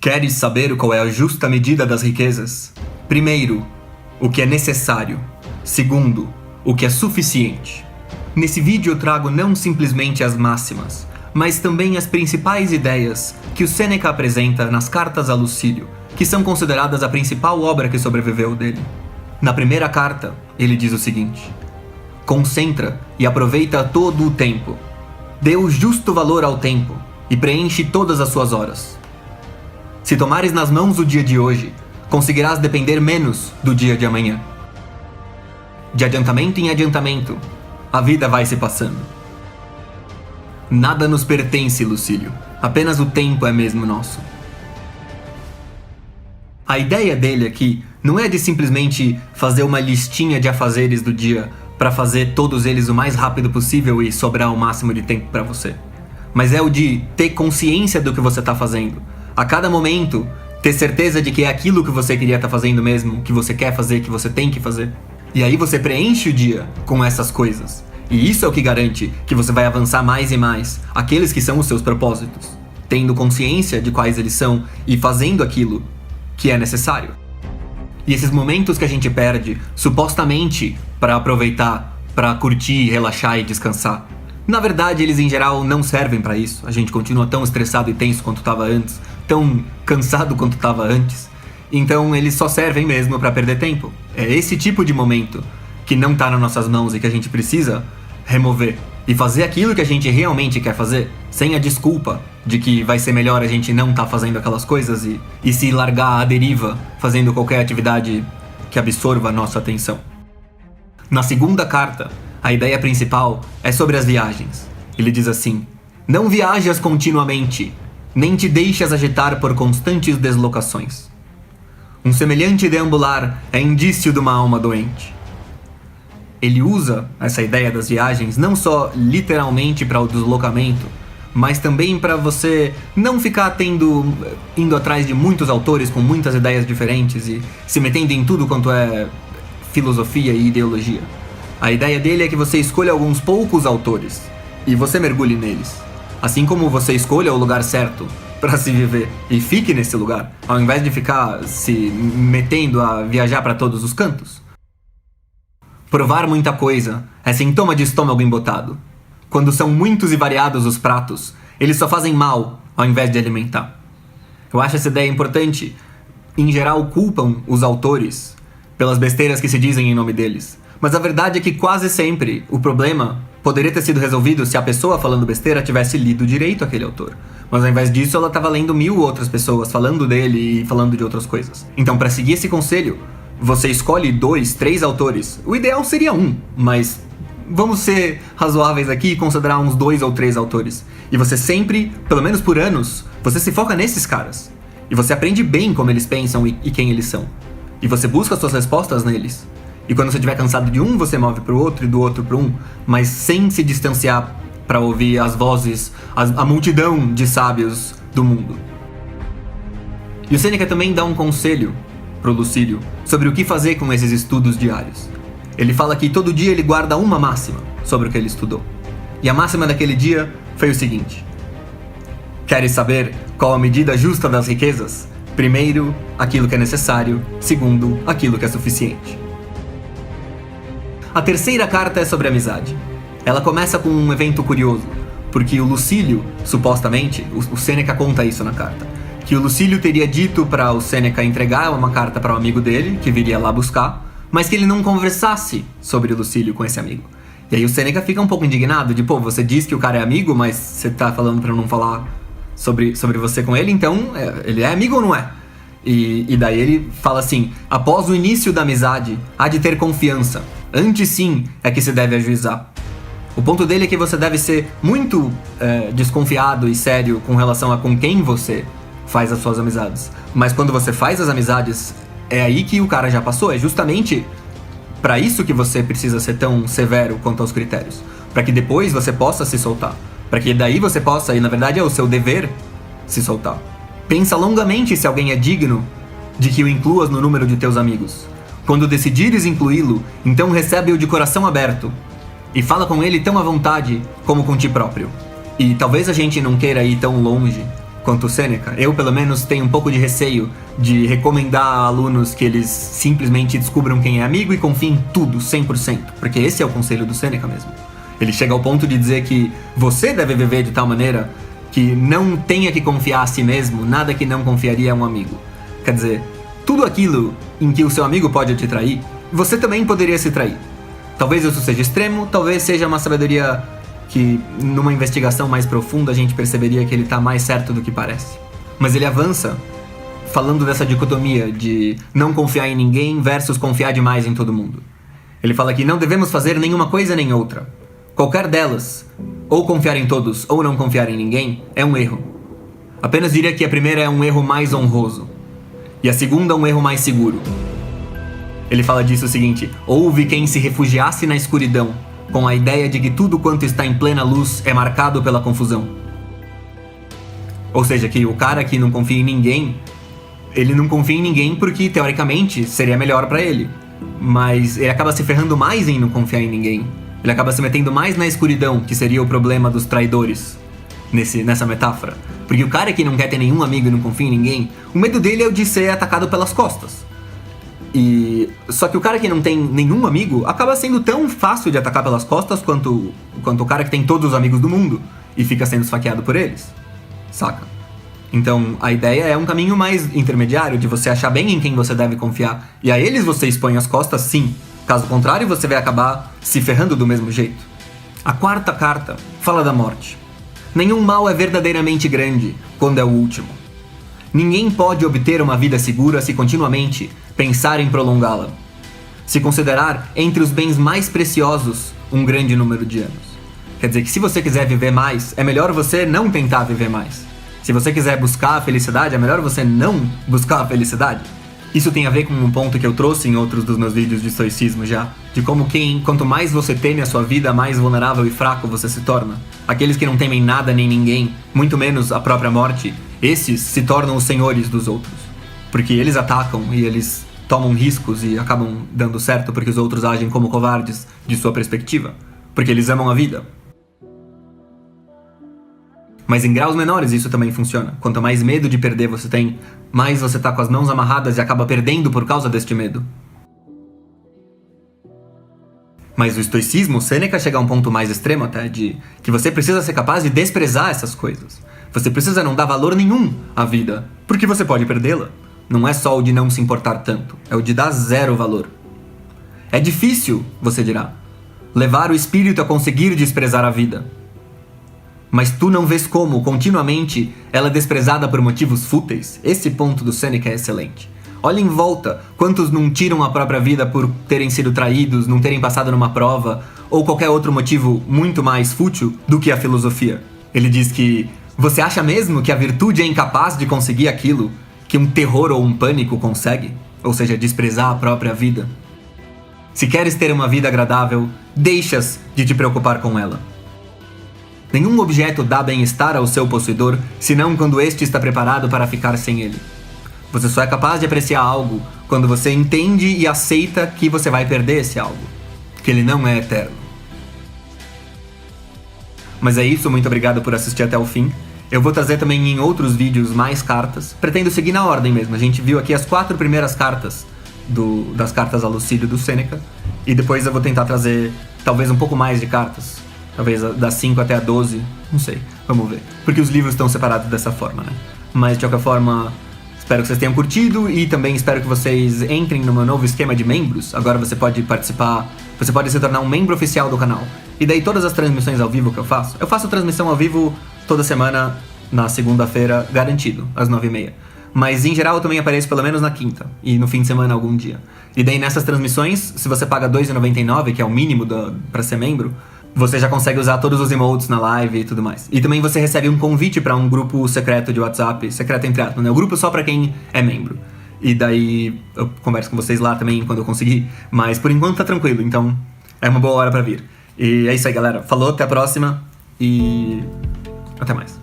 Queres saber qual é a justa medida das riquezas? Primeiro, o que é necessário. Segundo, o que é suficiente. Nesse vídeo eu trago não simplesmente as máximas, mas também as principais ideias que o Sêneca apresenta nas Cartas a Lucílio, que são consideradas a principal obra que sobreviveu dele. Na primeira carta, ele diz o seguinte: concentra e aproveita todo o tempo. Dê o justo valor ao tempo e preenche todas as suas horas. Se tomares nas mãos o dia de hoje, conseguirás depender menos do dia de amanhã. De adiantamento em adiantamento, a vida vai se passando. Nada nos pertence, Lucílio. Apenas o tempo é mesmo nosso. A ideia dele aqui não é de simplesmente fazer uma listinha de afazeres do dia para fazer todos eles o mais rápido possível e sobrar o máximo de tempo para você. Mas é o de ter consciência do que você está fazendo. A cada momento, ter certeza de que é aquilo que você queria estar fazendo mesmo, que você quer fazer, que você tem que fazer. E aí você preenche o dia com essas coisas. E isso é o que garante que você vai avançar mais e mais aqueles que são os seus propósitos, tendo consciência de quais eles são e fazendo aquilo que é necessário. E esses momentos que a gente perde, supostamente para aproveitar, para curtir, relaxar e descansar, na verdade eles em geral não servem para isso. A gente continua tão estressado e tenso quanto estava antes, tão cansado quanto estava antes. Então eles só servem mesmo para perder tempo. É esse tipo de momento que não tá nas nossas mãos e que a gente precisa remover e fazer aquilo que a gente realmente quer fazer, sem a desculpa de que vai ser melhor a gente não tá fazendo aquelas coisas e se largar à deriva fazendo qualquer atividade que absorva a nossa atenção. Na segunda carta, a ideia principal é sobre as viagens. Ele diz assim: não viajas continuamente, nem te deixas agitar por constantes deslocações. Um semelhante deambular é indício de uma alma doente. Ele usa essa ideia das viagens não só literalmente para o deslocamento, mas também para você não ficar indo atrás de muitos autores com muitas ideias diferentes e se metendo em tudo quanto é filosofia e ideologia. A ideia dele é que você escolha alguns poucos autores e você mergulhe neles. Assim como você escolha o lugar certo para se viver e fique nesse lugar, ao invés de ficar se metendo a viajar para todos os cantos. Provar muita coisa é sintoma de estômago embotado. Quando são muitos e variados os pratos, eles só fazem mal ao invés de alimentar. Eu acho essa ideia importante. Em geral, culpam os autores pelas besteiras que se dizem em nome deles. Mas a verdade é que quase sempre o problema poderia ter sido resolvido se a pessoa falando besteira tivesse lido direito aquele autor. Mas ao invés disso, ela estava lendo 1000 outras pessoas falando dele e falando de outras coisas. Então, para seguir esse conselho, você escolhe 2, 3 autores. O ideal seria 1, mas vamos ser razoáveis aqui e considerar uns 2 ou 3 autores. E você sempre, pelo menos por anos, você se foca nesses caras. E você aprende bem como eles pensam e quem eles são. E você busca as suas respostas neles. E quando você estiver cansado de um, você move pro outro e do outro pro um, mas sem se distanciar para ouvir as vozes, a multidão de sábios do mundo. E o Sêneca também dá um conselho pro Lucílio sobre o que fazer com esses estudos diários. Ele fala que todo dia ele guarda uma máxima sobre o que ele estudou. E a máxima daquele dia foi o seguinte: queres saber qual a medida justa das riquezas? Primeiro, aquilo que é necessário. Segundo, aquilo que é suficiente. A terceira carta é sobre amizade. Ela começa com um evento curioso, porque o Lucílio, supostamente, o Sêneca conta isso na carta, que o Lucílio teria dito para o Sêneca entregar uma carta para um amigo dele, que viria lá buscar, mas que ele não conversasse sobre o Lucílio com esse amigo. E aí o Sêneca fica um pouco indignado, de pô, você diz que o cara é amigo, mas você tá falando para não falar sobre você com ele, então ele é amigo ou não é? E daí ele fala assim: após o início da amizade, há de ter confiança. Antes sim é que se deve ajuizar. O ponto dele é que você deve ser muito desconfiado e sério com relação a com quem você faz as suas amizades. Mas quando você faz as amizades, é aí que o cara já passou. É justamente para isso que você precisa ser tão severo quanto aos critérios. Para que depois você possa se soltar. Para que daí você possa, e na verdade é o seu dever, se soltar. Pensa longamente se alguém é digno de que o incluas no número de teus amigos. Quando decidires incluí-lo, então recebe-o de coração aberto e fala com ele tão à vontade como com ti próprio. E talvez a gente não queira ir tão longe quanto o Sêneca. Eu, pelo menos, tenho um pouco de receio de recomendar a alunos que eles simplesmente descubram quem é amigo e confiem em tudo, 100%, porque esse é o conselho do Sêneca mesmo. Ele chega ao ponto de dizer que você deve viver de tal maneira que não tenha que confiar a si mesmo, nada que não confiaria a um amigo. Quer dizer, tudo aquilo em que o seu amigo pode te trair, você também poderia se trair. Talvez isso seja extremo, talvez seja uma sabedoria que, numa investigação mais profunda, a gente perceberia que ele está mais certo do que parece. Mas ele avança falando dessa dicotomia de não confiar em ninguém versus confiar demais em todo mundo. Ele fala que não devemos fazer nenhuma coisa nem outra. Qualquer delas, ou confiar em todos ou não confiar em ninguém, é um erro. Apenas diria que a primeira é um erro mais honroso e a segunda um erro mais seguro. Ele fala disso o seguinte: houve quem se refugiasse na escuridão, com a ideia de que tudo quanto está em plena luz é marcado pela confusão. Ou seja, que o cara que não confia em ninguém, ele não confia em ninguém porque, teoricamente, seria melhor pra ele. Mas ele acaba se ferrando mais em não confiar em ninguém. Ele acaba se metendo mais na escuridão, que seria o problema dos traidores, nessa metáfora. Porque o cara que não quer ter nenhum amigo e não confia em ninguém, o medo dele é o de ser atacado pelas costas. Só que o cara que não tem nenhum amigo acaba sendo tão fácil de atacar pelas costas quanto o cara que tem todos os amigos do mundo e fica sendo esfaqueado por eles, saca? Então a ideia é um caminho mais intermediário, de você achar bem em quem você deve confiar, e a eles você expõe as costas, sim. Caso contrário, você vai acabar se ferrando do mesmo jeito. A quarta carta fala da morte. Nenhum mal é verdadeiramente grande quando é o último. Ninguém pode obter uma vida segura se continuamente pensar em prolongá-la. Se considerar entre os bens mais preciosos um grande número de anos. Quer dizer que se você quiser viver mais, é melhor você não tentar viver mais. Se você quiser buscar a felicidade, é melhor você não buscar a felicidade. Isso tem a ver com um ponto que eu trouxe em outros dos meus vídeos de estoicismo já, de como quanto mais você teme a sua vida, mais vulnerável e fraco você se torna. Aqueles que não temem nada nem ninguém, muito menos a própria morte, esses se tornam os senhores dos outros. Porque eles atacam e eles tomam riscos e acabam dando certo porque os outros agem como covardes de sua perspectiva. Porque eles amam a vida. Mas em graus menores isso também funciona. Quanto mais medo de perder você tem, mais você tá com as mãos amarradas e acaba perdendo por causa deste medo. Mas o estoicismo, Sêneca chega a um ponto mais extremo até, de que você precisa ser capaz de desprezar essas coisas. Você precisa não dar valor nenhum à vida, porque você pode perdê-la. Não é só o de não se importar tanto, é o de dar zero valor. É difícil, você dirá, levar o espírito a conseguir desprezar a vida. Mas tu não vês como, continuamente, ela é desprezada por motivos fúteis? Esse ponto do Sêneca é excelente. Olha em volta, quantos não tiram a própria vida por terem sido traídos, não terem passado numa prova, ou qualquer outro motivo muito mais fútil do que a filosofia. Ele diz que você acha mesmo que a virtude é incapaz de conseguir aquilo que um terror ou um pânico consegue? Ou seja, desprezar a própria vida? Se queres ter uma vida agradável, deixas de te preocupar com ela. Nenhum objeto dá bem-estar ao seu possuidor, senão quando este está preparado para ficar sem ele. Você só é capaz de apreciar algo quando você entende e aceita que você vai perder esse algo, que ele não é eterno. Mas é isso, muito obrigado por assistir até o fim. Eu vou trazer também em outros vídeos mais cartas, pretendo seguir na ordem mesmo. A gente viu aqui as 4 primeiras cartas das cartas a Lucílio do Sêneca, e depois eu vou tentar trazer talvez um pouco mais de cartas. Talvez das 5 até a 12, não sei, vamos ver. Porque os livros estão separados dessa forma, né? Mas de qualquer forma, espero que vocês tenham curtido e também espero que vocês entrem no meu novo esquema de membros. Agora você pode participar, você pode se tornar um membro oficial do canal. E daí todas as transmissões ao vivo que eu faço transmissão ao vivo toda semana, na segunda-feira, garantido, às 9h30. Mas em geral eu também apareço pelo menos na quinta e no fim de semana algum dia. E daí nessas transmissões, se você paga R$2,99, que é o mínimo pra ser membro, você já consegue usar todos os emotes na live e tudo mais. E também você recebe um convite pra um grupo secreto de WhatsApp, secreto entre aspas, né? O grupo só pra quem é membro. E daí eu converso com vocês lá também quando eu conseguir. Mas por enquanto tá tranquilo, então é uma boa hora pra vir. E é isso aí, galera. Falou, até a próxima e até mais.